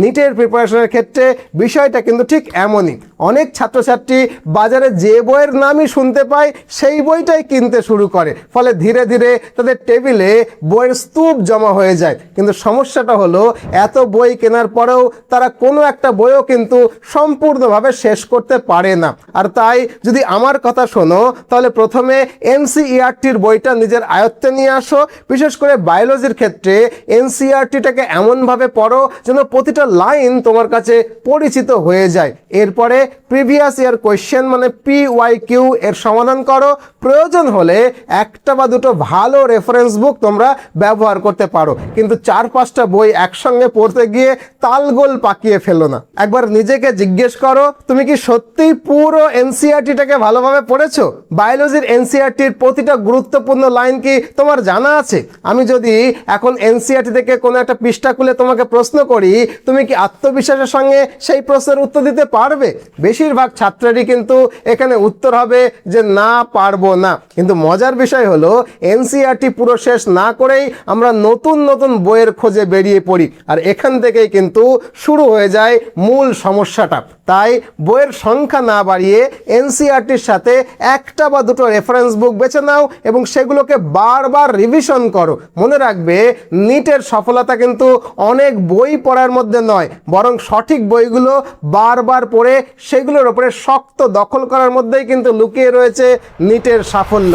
নিটের প্রিপারেশনের ক্ষেত্রে বিষয়টা কিন্তু ঠিক এমনই। অনেক ছাত্রছাত্রী বাজারে যে বইয়ের নামই শুনতে পায় সেই বইটাই কিনতে শুরু করে, ফলে ধীরে ধীরে তাদের টেবিলে বইয়ের স্তূপ জমা হয়ে যায়। কিন্তু সমস্যাটা হলো এত বই কেনার পরেও তারা কোনো একটা বইও কিন্তু সম্পূর্ণভাবে শেষ করতে পারে না। আর তাই যদি আমার কথা শোনো তাহলে প্রথমে এনসিইআরটির বইটা নিজের আয়ত্তে নিয়ে আসো। বিশেষ করে বায়োলজির ক্ষেত্রে এনসিইআরটিটাকে এমনভাবে পড়ো যেন প্রতিটা লাইন তোমার কাছে পরিচিত হয়ে যায়। এরপরে প্রিভিয়াস ইয়ার কোয়েশ্চেন মানে PYQ এর সমাধান করো। প্রয়োজন হলে একটা বা দুটো ভালো রেফারেন্স বুক তোমরা ব্যবহার করতে পারো, কিন্তু 4-5টা বই একসঙ্গে পড়তে গিয়ে তালগোল পাকিয়ে ফেলো না। একবার নিজেকে জিজ্ঞেস করো, তুমি কি সত্যিই পুরো এনসিইআরটিটাকে ভালোভাবে পড়েছো? বায়োলজির এনসিইআরটির প্রতিটা গুরুত্বপূর্ণ লাইন কি তোমার জানা আছে? আমি যদি এখন এনসিইআরটি থেকে কোনো একটা পৃষ্ঠা খুলে তোমাকে প্রশ্ন করি, তুমি কি আত্মবিশ্বাসের সঙ্গে সেই প্রশ্নের উত্তর দিতে পারবে? বেশিরভাগ ছাত্রেরই কিন্তু এখানে উত্তর হবে যে না, পারবো না। কিন্তু মজার বিষয় হলো এনসিইআরটি পুরো শেষ না করেই আমরা নতুন নতুন বইয়ের খোঁজে বেরিয়ে পড়ি, আর এখান থেকেই কিন্তু শুরু হয়ে যায় মূল সমস্যাটা। তাই বইয়ের সংখ্যা না বাড়িয়ে এনসিইআরটির সাথে একটা বা দুটো রেফারেন্স বুক বেছে নাও এবং সেগুলোকে বারবার রিভিশন করো। মনে রাখবে, নিটের সফলতা কিন্তু অনেক বই পড়ার মধ্যে নয়, বরং সঠিক বইগুলো বারবার পড়ে সেগুলোর উপরে শক্ত দখল করার মধ্যেই কিন্তু লুকিয়ে রয়েছে নিটের সাফল্য।